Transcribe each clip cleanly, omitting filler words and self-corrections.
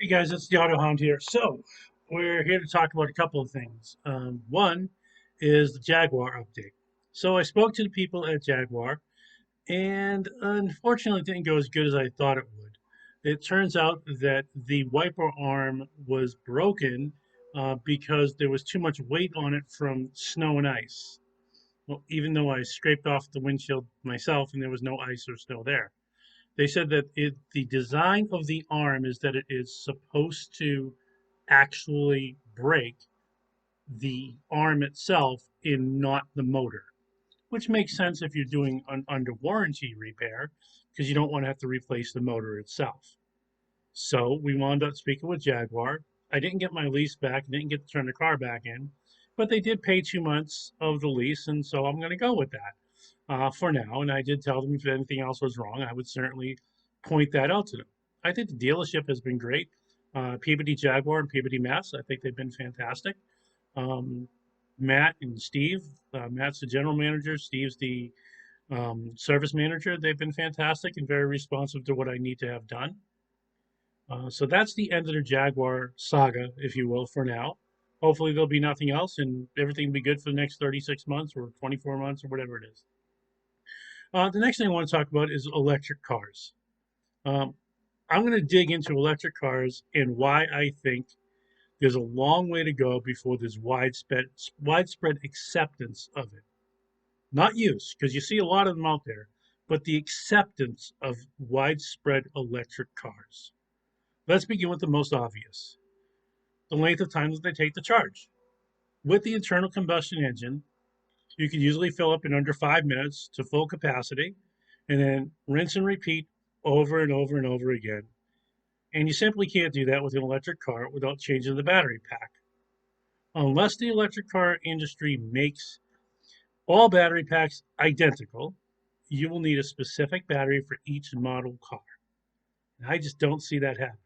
guys, it's the Auto Hound here. So, we're here to talk about a couple of things. One is the Jaguar update. So, I spoke to the people at Jaguar, and unfortunately, it didn't go as good as I thought it would. It turns out that the wiper arm was broken because there was too much weight on it from snow and ice. Well, even though I scraped off the windshield myself and there was no ice or snow there. They said that the design of the arm is that it is supposed to actually break the arm itself and not the motor, which makes sense if you're doing an under warranty repair because you don't want to have to replace the motor itself. So we wound up speaking with Jaguar. I didn't get my lease back, didn't get to turn the car back in, but they did pay 2 months of the lease, and so I'm going to go with that for now. And I did tell them if anything else was wrong, I would certainly point that out to them. I think the dealership has been great. Peabody Jaguar and Peabody Mass, I think they've been fantastic. Um, Matt and Steve, Matt's the general manager, Steve's the service manager. They've been fantastic and very responsive to what I need to have done. So that's the end of the Jaguar saga, if you will, for now. Hopefully there'll be nothing else and everything will be good for the next 36 months or 24 months or whatever it is. The next thing I want to talk about is electric cars. Um, I'm going to dig into electric cars and why I think there's a long way to go before there's widespread acceptance of it. Not use, because you see a lot of them out there, but the acceptance of widespread electric cars. Let's begin with the most obvious, the length of time that they take to charge. With the internal combustion engine, you can usually fill up in under 5 minutes to full capacity and then rinse and repeat over and over and over again. And you simply can't do that with an electric car without changing the battery pack. Unless the electric car industry makes all battery packs identical, you will need a specific battery for each model car. And I just don't see that happening.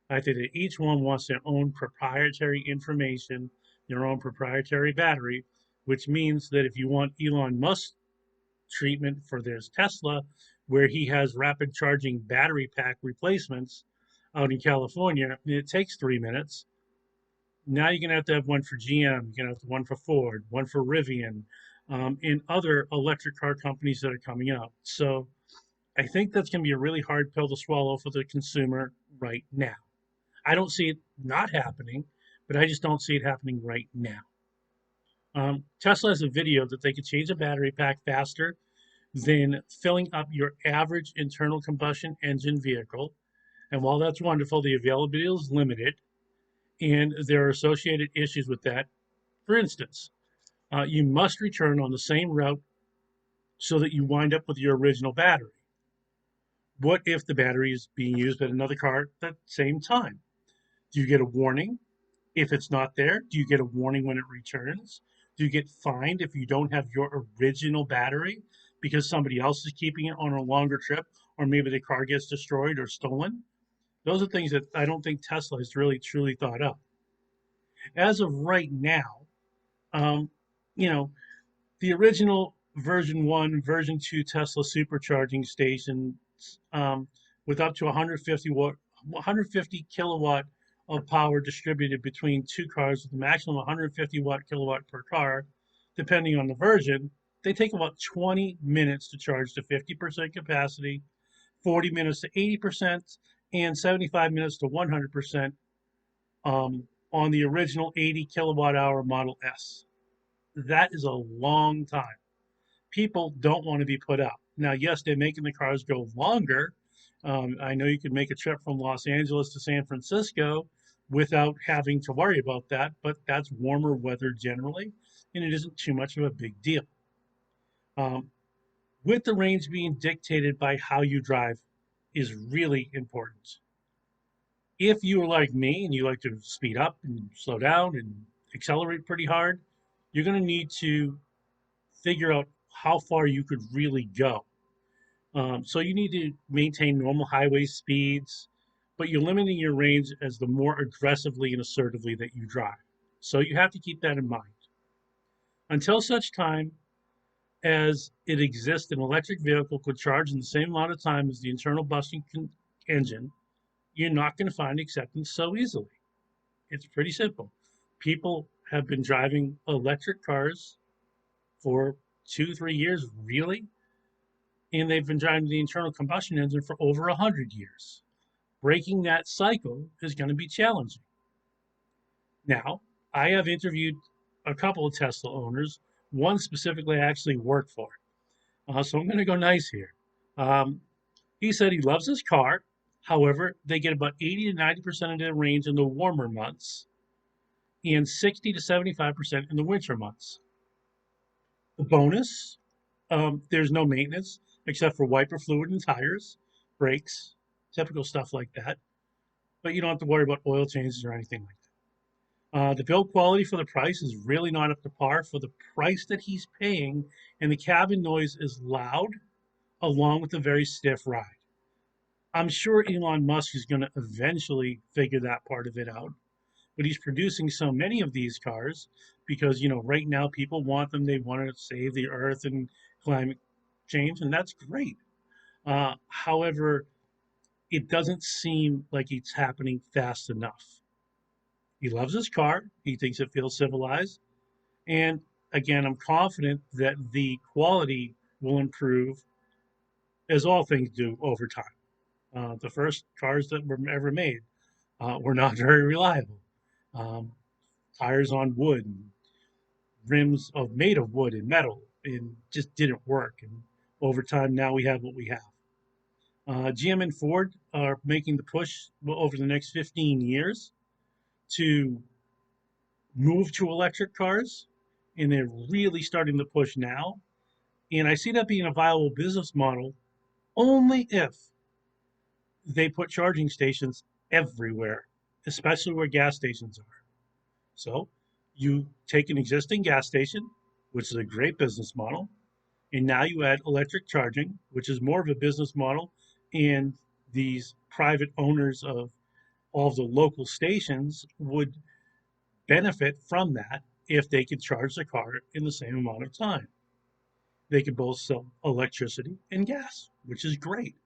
I think that each one wants their own proprietary information, their own proprietary battery, which means that if you want Elon Musk treatment for this Tesla, where he has rapid charging battery pack replacements out in California, and it takes 3 minutes. Now you're going to have one for GM, you're going to have one for Ford, one for Rivian, and other electric car companies that are coming up. So I think that's going to be a really hard pill to swallow for the consumer right now. I don't see it not happening, but I just don't see it happening right now. Tesla has a video that they could change a battery pack faster than filling up your average internal combustion engine vehicle. And while that's wonderful, the availability is limited and there are associated issues with that. For instance, you must return on the same route so that you wind up with your original battery. What if the battery is being used at another car at the same time? Do you get a warning if it's not there? Do you get a warning when it returns? Do you get fined if you don't have your original battery because somebody else is keeping it on a longer trip, or maybe the car gets destroyed or stolen? Those are things that I don't think Tesla has really truly thought up. As of right now, um, you know, the original version 1, version 2 Tesla supercharging stations with up to 150 kilowatt of power distributed between two cars with a maximum 150 kilowatt per car, depending on the version. They take about 20 minutes to charge to 50% capacity, 40 minutes to 80%, and 75 minutes to 100% on the original 80 kilowatt hour Model S. That is a long time. People don't want to be put out. Now, yes, they're making the cars go longer. I know you could make a trip from Los Angeles to San Francisco without having to worry about that, but that's warmer weather generally, and it isn't too much of a big deal. Um, with the range being dictated by how you drive is really important. If you are like me and you like to speed up and slow down and accelerate pretty hard, you're going to need to figure out how far you could really go. So you need to maintain normal highway speeds, but you're limiting your range as the more aggressively and assertively that you drive. So you have to keep that in mind. Until such time as it exists, an electric vehicle could charge in the same amount of time as the internal combustion engine. you're not going to find acceptance so easily. It's pretty simple. People have been driving electric cars for 2, 3 years, really, and they've been driving the internal combustion engine for over 100 years. Breaking that cycle is going to be challenging. Now, I have interviewed a couple of Tesla owners. One specifically I actually worked for. So I'm going to go nice here. Um, he said he loves his car. However, they get about 80 to 90% of their range in the warmer months and 60 to 75% in the winter months. The bonus, there's no maintenance except for wiper fluid and tires, brakes, typical stuff like that. But you don't have to worry about oil changes or anything like that. The build quality for the price is really not up to par for the price that he's paying, and the cabin noise is loud along with a very stiff ride. I'm sure Elon Musk is going to eventually figure that part of it out, but he's producing so many of these cars because, right now people want them. They want to save the earth and climate change, and that's great. However, it doesn't seem like it's happening fast enough. He loves his car. He thinks it feels civilized. And again, I'm confident that the quality will improve as all things do over time. The first cars that were ever made were not very reliable. Um, Tires on wood, and rims of made of wood and metal, and just didn't work. And over time, now we have what we have. GM and Ford are making the push over the next 15 years to move to electric cars, and they're really starting to push now. And I see that being a viable business model only if they put charging stations everywhere, especially where gas stations are. So you take an existing gas station, which is a great business model, and now you add electric charging, which is more of a business model, and these private owners of all of the local stations would benefit from that if they could charge the car in the same amount of time. They could both sell electricity and gas, which is great.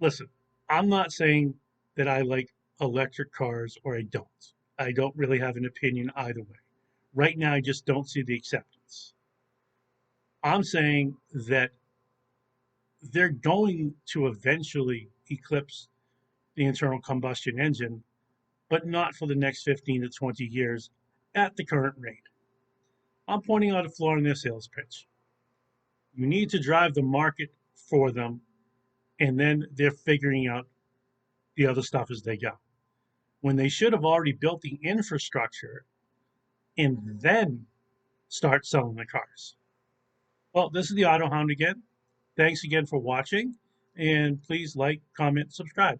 Listen, I'm not saying that I like electric cars or I don't. I don't really have an opinion either way. Right now, I just don't see the acceptance. I'm saying that they're going to eventually eclipse the internal combustion engine, but not for the next 15 to 20 years at the current rate. I'm pointing out a flaw in their sales pitch. You need to drive the market for them, and then they're figuring out the other stuff as they go. When they should have already built the infrastructure and then start selling the cars. Well, this is the Auto Hound again. Thanks again for watching, and please like, comment, subscribe.